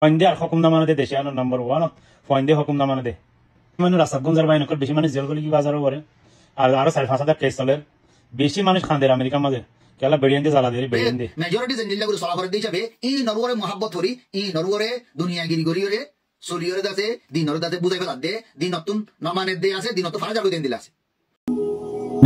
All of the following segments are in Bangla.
ফয়েন্দে আর হুকুমনামা দে দেশে আনো নাম্বার 1 ফয়েন্দে হুকুমনামা দে মানে রাস্তাত গঞ্জার বাইন কর বেশি মানুষ জেল গলি কি বাজারও করে আর আরো 5,000 কেস চলে বেশি মানুষ খান্দের আমেরিকার মাঝে কেলা বেরিয়ান দিয়ে জ্বালা দিয়ে বেরিয়ান দিয়ে মেজরিটি জেনিলা করে সলা করে দিয়ে যাবে ই নরগরে মহাব্বত করি ই নরগরে দুনিয়াগিরি করি রে সরিয়রে দাতে দিনর দাতে বুঝাই ফেলা দে দিন নতুন নমানের দে আছে দিন নতুন ফারা যাবে দেন দিলা আছে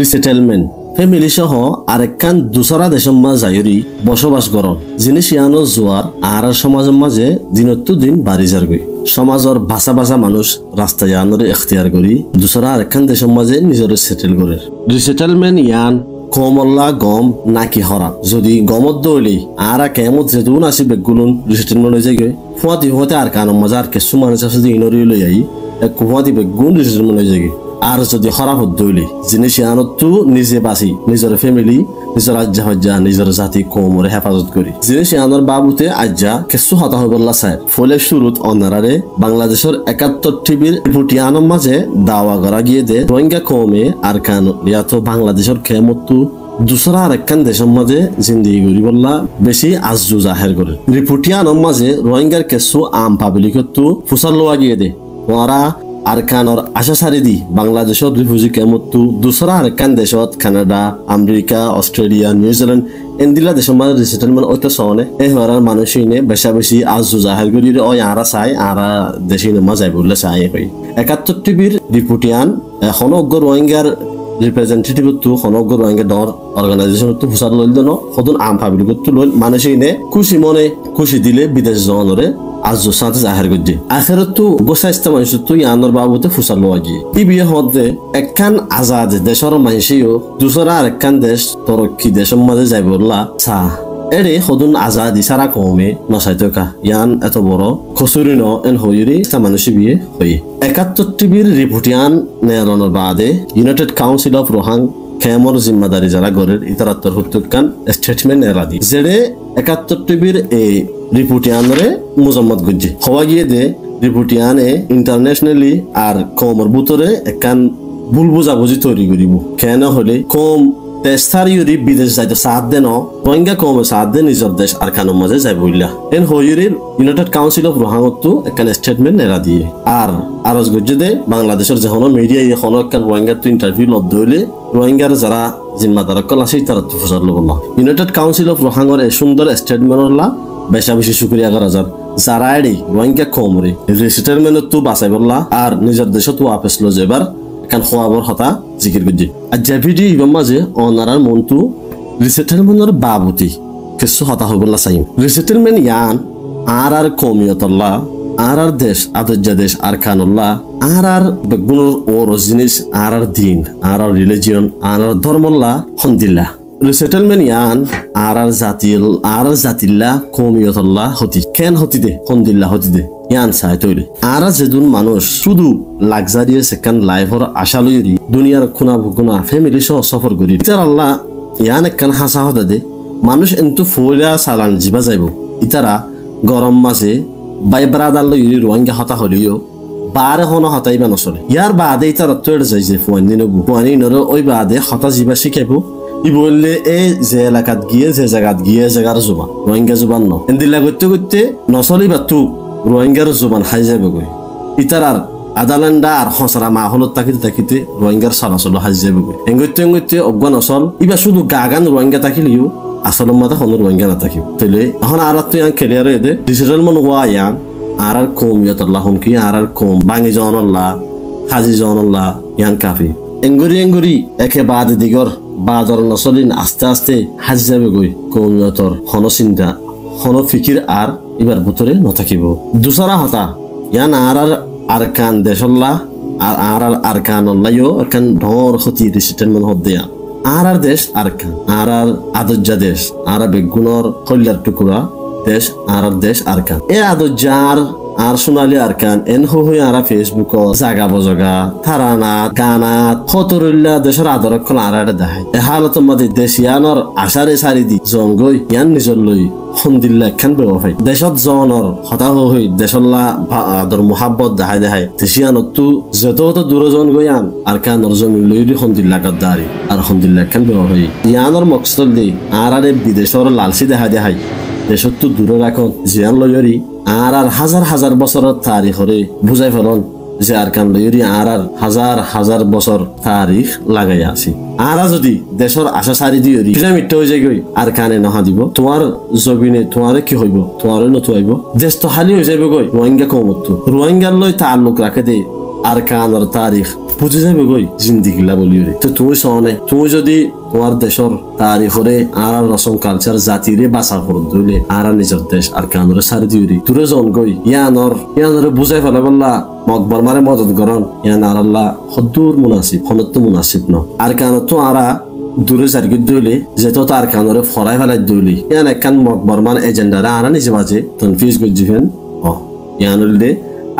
রিসেটেলমেন্ট ফ্যামিলি সহ আরেকখান দুসরা দেশের মাঝে যায়রি বসবাস করন জিনিস ইয়ানো জোয়ার আর সমাজের মাঝে দিনতো দিন বাড়ি যার গই সমাজের ভাষা ভাষা মানুষ রাস্তা ইয়ানোর এখতিয়ার করি দুসরা আরেকখান দেশের মাঝে নিজের সেটেল করে রিসেটেলমেন্ট ইয়ান কমল্লা গম নাকি হরা যদি গমত দৌলি আর কেমত যেতুন আসি বেগুলুন রিসেটেলমেন্ট হয়ে যায় ফুয়াতি ফুয়াতে আর কানো মজা আর কিছু মানুষ আছে যে ইনরি লই আই এক ফুয়াতি বেগুন রিসেটেলমেন্ট হয়ে যায় আর যদি খারাপ হইলি জিনিস আনতো নিজে বাঁচি নিজের ফ্যামিলি নিজের আজ্জা হজ্জা নিজের জাতি কমরে হেফাজত করি জিনিস আনার বাবুতে আজ্জা কিছু হতা হইবল্লা চাই ফলে শুরুত অনারারে বাংলাদেশের 71 টিভির পুটিয়ানোর মাঝে দাওয়া করা গিয়ে দে রোহিঙ্গা কমে আর কান ইয়াতো বাংলাদেশের খেমতো দুসরা আরেকখান দেশের মাঝে জিন্দিগি করি বললা বেশি আজু জাহের করে রিপুটিয়ানোর মাঝে রোহিঙ্গার কিছু আম পাবলিকতো ফুসার লোয়া গিয়ে দে ওরা আর কানর আশা সারি দি বাংলাদেশত রিফিউজি কেমতো দুসরা আর কান দেশত কানাডা আমেরিকা অস্ট্রেলিয়া নিউজিল্যান্ড এন্দিলা দেশের মাঝে রিসেটেলমেন্ট ওইটা সনে এই হওয়ার মানুষইনে বেশা বেশি আজু জাহের করি ওই আরা চাই আরা দেশে মা যাই বললে চাই হই 71 টিভির রিপোর্টিয়ান এখন অজ্ঞ রোহিঙ্গার রিপ্রেজেন্টেটিভ তো খনগ্য রোহিঙ্গা ডর অর্গানাইজেশন তো ফুসার লইল ন সদন আম পাবলিক তো লইল মানুষইনে খুশি মনে খুশি দিলে বিদেশ জনরে আজ সাথে জাহের করছে আখেরত তো গোসাইস্তা মানুষ তো ইয়ানোর বাবুতে ফুসার লোয়া গিয়ে ই বিয়ে হতে একখান আজাদ দেশের মানুষেও দুসরা আর একখান দেশ তরক্কি দেশের মাঝে যাই বললা চা এরে সদন আজাদি সারা কমে নসাইতো কা ইয়ান এত বড় খসুরি ন এন হইরি তা মানুষ বিয়ে হই 71 টিভির রিপোর্টিয়ান নেয়ানোর বাদে ইউনাইটেড কাউন্সিল অফ রোহাং খেমর জিম্মাদারি যারা গড়ের ইতারাত্তর হুত্তুকান স্টেটমেন্ট এরা দি যেড়ে 71 টিভির এই রিপোর্টিয়ানরে মুজাম্মত গুজি হওয়া গিয়ে দে রিপোর্টিয়ানে ইন্টারন্যাশনালি আর কমর বুতরে একখান ভুল বুঝাবুঝি তৈরি করিব কেন হলে কম তেস্তার ইউরি বিদেশ যাইতে সাথ দেন রোহিঙ্গা কমে সাথ দে নিজের দেশ আর কানোর মাঝে যাই বললা এন হইরির ইউনাইটেড কাউন্সিল অফ রোহাংতো একখান স্টেটমেন্ট এরা দিয়ে আর আরজ গজ্জে দে বাংলাদেশের যখন মিডিয়া এখন একখান রোহিঙ্গার তো ইন্টারভিউ লব্ধ হইলে রোহিঙ্গার যারা জিম্মাদার কল আছে তারা তো ফুসার লোক না ইউনাইটেড কাউন্সিল অফ রোহাংর এই সুন্দর স্টেটমেন্ট হলা বেশা বেশি শুক্রিয়া করা যার যারা এডি রোহিঙ্গা কমরে রিসেটেলমেন্ট তো বাঁচাই বললা আর নিজের দেশত ওয়াপস লো যেবার কান খোয়াবর হতা জিকির করছি আর যে ভিডিও ইবার মাঝে অনারার মনটো রিসেটেলমেন্টের বাবুতি কিছু হতা হইবলা চাই রিসেটেলমেন্ট ইয়ান আর কমিয়তল্লা আর দেশ আদর্যা দেশ আর খানুল্লাহ আর বেগুনের ওর জিনিস আর দিন আর রিলিজিয়ন আর ধর্মল্লা হন্দিল্লা রিসেটেলমেন্ট ইয়ান আর জাতিল্লা কমিয়তল্লা হতি কেন হতি দে হন্দিল্লা হতি দে ইয়ান চাই তৈরি আর যেদুন মানুষ শুধু লাক্সারিয়াস একখান লাইফর আশা লইরি দুনিয়ার খুনা ভুগুনা ফ্যামিলি সহ সফর করি ইতার আল্লাহ ইয়ান একখান হাসা হতে দে মানুষ এন্তু ফইলা চালান জিবা যাইব ইতারা গরম মাসে বাই ব্রাদার লইরি রোহিঙ্গা হতা হলিও বারে হন হতাইবা নচলে ইয়ার বাদে ইতার তৈরি যাই যে ফুয়ানি নবু ফুয়ানি নর ওই বাদে হতা জিবা শিখাইব ই বললে এই যে এলাকাত গিয়ে যে জায়গাত গিয়ে জায়গার জোবান রোহিঙ্গা জোবান ন এন্দিল্লা করতে করতে নচলিবা তু রোহিঙ্গার জোবান হাই যাবে গই ইতারার আদালান্ডা আর হসরা মাহলত তাকিতে রোহিঙ্গার চলাচল হাই যাবে গই এঙ্গতে অজ্ঞান অচল ইবা শুধু গাগান রোহিঙ্গা তাকিলিও আসলের মাথা হন রোহিঙ্গা না থাকিব তাইলে এখন আর তুই খেলিয়ার এদে ডিজিটাল মন ওয়া ইয়ান আর কম ইয়াতাল্লাহ হুমকি আর কম বাঙি জনল্লাহ হাজি জনল্লাহ ইয়ান কাফি এঙ্গুরি একে বাদ দিগর বাদর নচলিন আস্তে আস্তে হাজি যাবে গই কমিয়তর হন চিন্তা হন ফিকির আর এবার ভিতরে নথাকিব দুসরা হতা ইয়ান আর কান দেশল্লা আর কানল্লাইও একান ঢর হতি রিসেটেলমেন্ট হত দেয়া আর দেশ আর কান আর আদর্যা দেশ আর বেগুনর কল্যার টুকুরা দেশ আর কান এ আদর্যার আর সোনালি আর কান এন হই আর ফেসবুক জাগা বজগা থারানা গানাত খতরুল্লা দেশের আদরক্ষণ আর দেখায় এ হালত মধ্যে দেশিয়ানর আশারে সারি দি জঙ্গই ইয়ান নিজর লই হন্দিল্লা একখান ব্যবহার দেশত জনর হতা হই দেশল্লা আদর মোহাব্বত দেখায় দেশিয়ানত তো যত দূরজন গয়ান আর কানর জমি লইলি হন্দিল্লা গদ্দারি আর হন্দিল্লা একখান ব্যবহার ইয়ানর মকসদ দি আর বিদেশর লালসি দেখায় দেশত তো দূরে রাখন জিয়ান লইরি আর হাজার হাজার বছরের তারিখ হরে বুঝাই ফেলন যে আর কান লইরি আর হাজার হাজার বছর তারিখ লাগাই আছি। আরা যদি দেশের আশা সারি দিয়রি পিরামিডটা হয়ে যায় আর কানে নহা দিব তোমার জবিনে তোমার কি হইব, তোমার নতু হইব, দেশ তো খালি হয়ে যাবে গই রোহিঙ্গা কমত রোহিঙ্গার লই তাল্লুক রাখে দে আর কানের তারিখ বুঝে যাবে গই জিন্দিগিলা বলিওরে। তো তুমি সনে তুমি যদি তোমার দেশের তারিখরে আর রসম কালচার জাতিরে বাঁচা করত দিলে আর নিজের দেশ আর কানরে সারি দিওরি তুরে জন গই ইয়ানরে বুঝাই ফেলে বললা মকবর মারে মদত করন ইয়ান আর আল্লাহ হদ্দুর মুনাসিব হনত মুনাসিব ন আর কানত তো আরা দূরে জার্গিত দইলে যেহেতু তার কানরে ফরাই ফেলাই দইলি ইয়ান একখান মকবর মান এজেন্ডারা আরা নিজে বাজে তনফিজ গজিফেন ও ইয়ানুল দে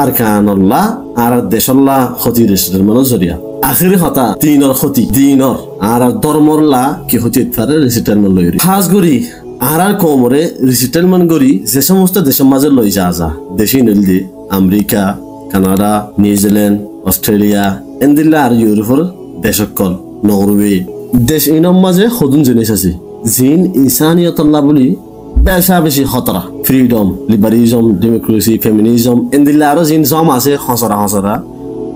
আর কানল্লাহ আর দেশল্লাহ ক্ষতি রেস্টের মানে জরিয়া আখিরি হতা দিনর ক্ষতি দিনর আর ধর্মরলা কি ক্ষতি তারে রিসেটেলমেন্ট লইরি খাস করি আর কমরে রিসেটেলমেন্ট করি যে সমস্ত দেশের মাঝে লই যা দেশি নিল দি আমেরিকা কানাডা নিউজিল্যান্ড অস্ট্রেলিয়া এন্দিল্লা আর ইউরোপের দেশকল নরওয়ে দেশ ইনম মাঝে সদুন জিনিস আছে জিন ইনসানিয়তল্লাহ বলি বেশা বেশি খতরা ফ্রিডম লিবারিজম ডেমোক্রেসি ফেমিনিজম এন্দিল্লা আরো জিন জম আছে হসরা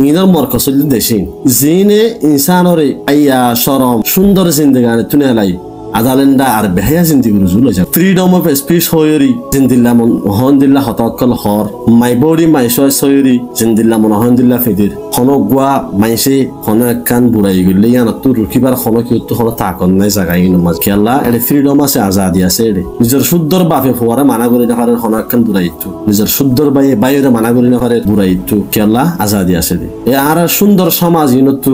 ইনর মরকসল দেশিন জিনে ইনসানরে আইয়া শরম সুন্দর জিন্দেগানে তুনে লাই আদালেন্ডা আর বেহায়া জিন্দিগি রুজুল যা ফ্রিডম অফ স্পিচ হয়রি জিন্দিল্লা মন হন্দিল্লা হতাকল হর মাই বডি মাই সয়রি জিন্দিল্লা মন হন্দিল্লা ফিদির হনো গুয়া মাইসে হনো কান বুড়াই গেলে ইয়ান তো রুকিবার হনো কি তো হনো তাকন নাই জায়গা ইন মাঝ খেলা এর ফ্রিডম আছে আজাদি আছে এর নিজের শুদ্ধর বাপে ফোয়ারে মানা করি না পারে হনো কান বুড়াই তো নিজের শুদ্ধর বাইরে মানা করি না পারে বুড়াই তো খেলা আজাদি আছে এ আর সুন্দর সমাজ ইন তো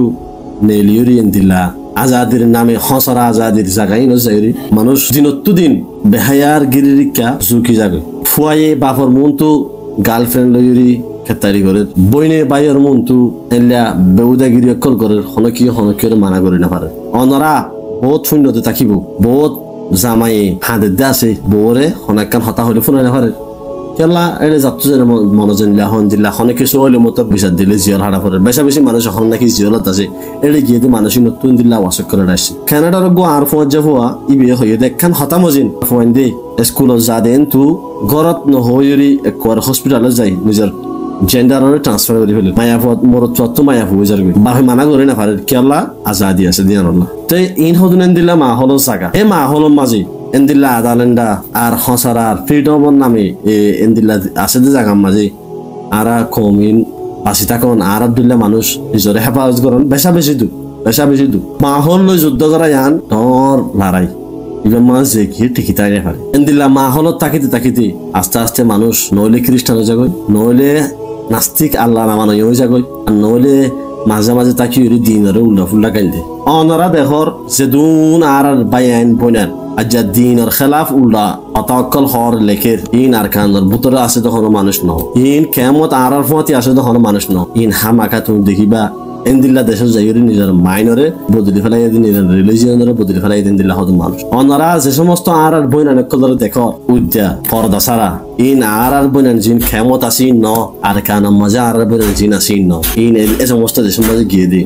নেলিউরি এন্দিল্লা আজাদির নামে হসরা আজাদির জায়গায় নজাইরি মানুষ দিনত্তু দিন বেহায়ার গিরিকা ঝুঁকি যাবে ফুয়ায়ে বাপর মন তো গার্লফ্রেন্ড লইরি খেতারি করে বইনে বাইয়ের মন তো এলিয়া বেউদাগিরি অকল করে হনকির মানা করে না পারে অনরা বহুত শূন্যতে থাকিব বহুত জামাই হাঁদের আছে বউরে হনাকান হতা হলে ফোন না পারে কেলা এনে যাত্রা যেন মনোজনলা হন দিল্লা অনেক কিছু হইলে মতো বিচার দিলে জিয়াল হারা পড়ে বেশা বেশি মানুষ এখন নাকি জিয়ালত আছে এড়ে গিয়ে মানুষ নতুন দিল্লা ওয়াসক করে আসছে কানাডার গো আর ফোন যে হওয়া ইবে হয়ে দেখখান হতামজিন ফোন দে স্কুলত যা দেন তু ঘরত নহইরি একবার হসপিটালে যাই নিজের জেন্ডারে ট্রান্সফার করে ফেলে মায়াফত মরত তো মায়াফু হয়ে যাবে বাপে মানা করে না পারে কেলা আজাদি আছে দিয়ানল্লাহ তো ইন হদুনেন দিল্লা মা হলো জায়গা এ মা হলো মাঝে এন্দিল্লা আদালেন্ডা আর হসারা আর ফ্রিডমের নামে এন্দিল্লা আছে যে জায়গার মাঝে আরা কমিন বাসি থাকুন আর আব্দুল্লাহ মানুষ নিজরে হেফাজত করেন বেশা বেশি দু মাহল লই যুদ্ধ করা ইয়ান ধর লড়াই ইভেন মানুষ যে কি ঠিকই তাই পারে এন্দিল্লা মাহলত তাকিতে আস্তে আস্তে মানুষ নইলে খ্রিস্টান হয়ে যাগই নইলে নাস্তিক আল্লাহ নামানো হয়ে যাগই আর নইলে মাঝে মাঝে তাকি দিনের উল্টা ফুল্লা গাইল দে অনরা দেখর যে দুন আর বাইন বইনান আজ্জা দিনের খেলাফ উল্টা অতাকল হর লেখের ইন আর কান্দর ভিতরে আছে তখন মানুষ নহ ইন কেমত আর ফতি আছে তখন মানুষ নহ ইন হামাকা তুমি দেখিবা এন্দিল্লা দেশের যাইরি নিজের মাইনরে বদলি ফেলাই দিন নিজের রিলিজিয়নরে বদলি ফেলাই দিন দিল্লা হতো মানুষ অনারা যে সমস্ত আর বইনান কলরে দেখো উজ্জা পর্দা সারা ইন আর বইনান জিন কেমত আসি ন আর কান মজা আর বইনান জিন আসি ন ইন এই সমস্ত দেশের মাঝে গিয়ে দিন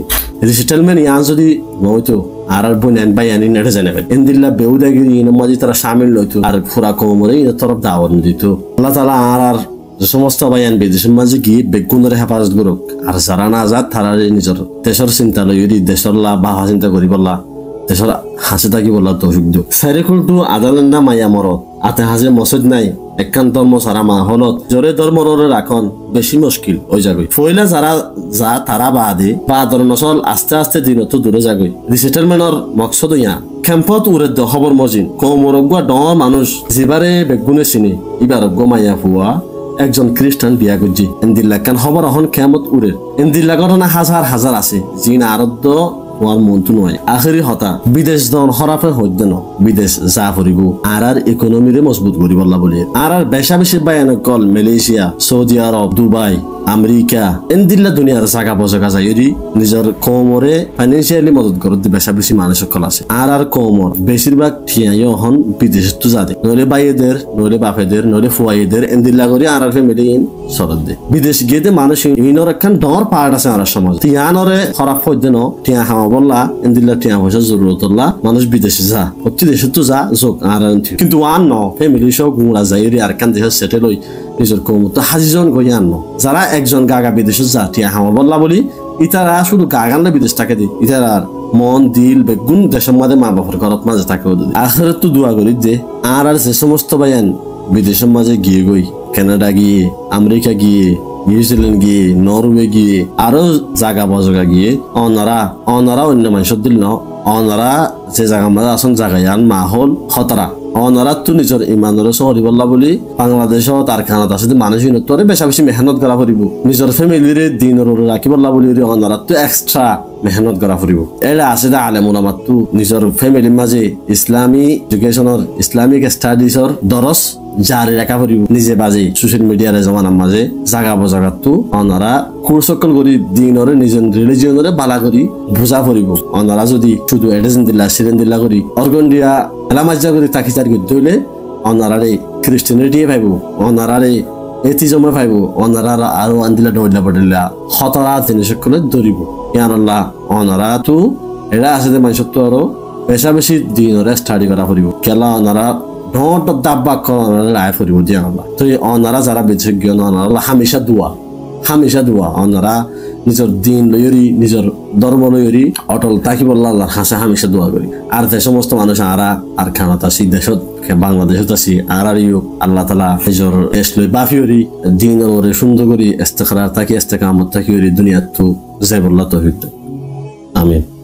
রিসেটেলমেন্ট ইয়ান যদি নয়তো আর বইনান বাই আনি নেটে জানাবে এন্দিল্লা বেউদাগিরি ইন মাঝে তারা শামিল লইতো আর ফুরা কমরে ইন তরফ দাওয়াত দিত আল্লাহ তাআলা আর যে সমস্ত বায়ান বিদেশের মাঝে গিয়ে বেগুনের হেফাজত করুক আর যারা না আজাদ তারা নিজের দেশের চিন্তা লইরি দেশের লাভ বা চিন্তা করি বললা দেশের হাসি থাকি বললা তৌফিক দিও সাইরেকুলটু আদালেন না মাইয়া মরত আতে হাজে মসজিদ নাই একখান ধর্ম সারা মা হলত জোরে ধর্মরে রাখন বেশি মুশকিল ওই যাগই ফইলা যারা যা তারা বাদে বা ধর নসল আস্তে আস্তে দিনত দূরে যাগই রিসেটেলমেন্টর মকসদ ইয়া ক্যাম্পত উরে খবর মজিন কমরগুয়া ডর মানুষ যেবারে বেগুনে চিনি ইবারজ্ঞ মাইয়া ফুয়া একজন খ্রিস্টান বিয়া করছি এন্দিল্লা কান খবর এখন কেমত উড়ে এন্দিল্লা ঘটনা হাজার হাজার আছে জিন আরদ্য হওয়ার মনটো নয় আখেরি হতা বিদেশ দন হরাফে হইত ন বিদেশ যা ফুরিব আর ইকোনমিরে মজবুত করি বললা বলি আর বেশা বেশি বায়ান কল মালয়েশিয়া সৌদি আরব দুবাই আমেরিকা এন্দিল্লা দুনিয়ার জাগা বজাগা যাইরি নিজের কমরে ফাইন্যান্সিয়ালি মদত করত বেশা বেশি মানুষ সকল আছে আর কমর বেশিরভাগ ঠিয়াই হন বিদেশ তো যাতে নইলে বাইয়েদের নইলে বাপেদের নইলে ফুয়াইদের এন্দিল্লা করি আর ফ্যামিলি ইন সরদ দে বিদেশ গিয়ে মানুষ ইনর একখান ডর পার্ট আছে আর সমাজ তিয়ানরে খরাপ হইতে ন টিয়া হাওয়া বললা এন্দিল্লা টিয়া পয়সা জরুরতল্লা মানুষ বিদেশে যা প্রতি দেশে তো যা যোগ আর কিন্তু ওয়ান ন ফ্যামিলি সব গুঁড়া যাইরি আর কান দেশ সেটেল হই নিজের কৌমত হাজিজন গই আনো যারা একজন গাগা বিদেশে যা টিয়া হামা বললা বলি ইতারা শুধু গাগানলে বিদেশ থাকে দি ইতারা মন দিল বেগুন দেশের মাঝে মা বাপের ঘরত মাঝে থাকে আখেরাত তো দোয়া করি যে আর যে সমস্ত ভাইয়ান বিদেশের মাঝে গিয়ে গই কানাডা গিয়ে আমেরিকা গিয়ে নিউজিল্যান্ড গিয়ে নরওয়ে গিয়ে আরো জায়গা বজগা গিয়ে অনারা অন্য মানুষের দিল ন অনারা যে জায়গা মাঝে আসন জায়গায় আন মাহল খতরা অনারা তো নিজের ইমানের সহরি বললা বলি বাংলাদেশত তার খানাত আছে মানুষ ইনতরে বেশা বেশি মেহনত করা ফুরিব নিজের ফ্যামিলির দিনের রাখি বললা বলি অনারা তো এক্সট্রা মেহনত করা ফুরিব এরা আছে যে আলেম ওলামাত তো নিজের ফ্যামিলির মাঝে ইসলামী এডুকেশনের ইসলামিক স্টাডিজর দরস জারি রাখা ফুরিব নিজে বাজে সোশ্যাল মিডিয়ার জমানার মাঝে জাগা বজাগাত তো অনারা কোর্সকল করি দিনরে নিজের রিলিজিয়নরে বালা করি বুঝা ফুরিব অনারা যদি শুধু এডেজন দিলা সিরেন দিলা করি অর্গন দিয়া এলামাজ্জা করে তাকি চার করতে হইলে অনারারে খ্রিস্টানিটি পাইব অনারারে এতিজমে পাইব অনারা আরো আন্দিলা ডইলা পড়িলা খতরা জিনিস করে ধরিব ইয়ানাল্লাহ অনারা তো এরা আছে যে মানুষ তো আরো বেশা বেশি দিনরে স্টাডি করা ফুরিব কেলা অনারা ঢট দাব্বা করে লাই ফুরিব দিয়ানাল্লাহ তো অনারা যারা বিশেষজ্ঞ অনারা হামেশা দোয়া অনারা নিজের দিন লইরি নিজের ধর্ম লইরি অটল থাকিব আল্লাহর হাসা হামেশা দোয়া করি আর যে সমস্ত মানুষ আর খানাত আছি দেশত বাংলাদেশত আছি আর আল্লাহ তালা নিজের দেশ লই বাফিওরি দিন সুন্দর করি ইস্তেকরার থাকি ইস্তেকামত থাকি দুনিয়াত তো যাই বললা তো আমিন।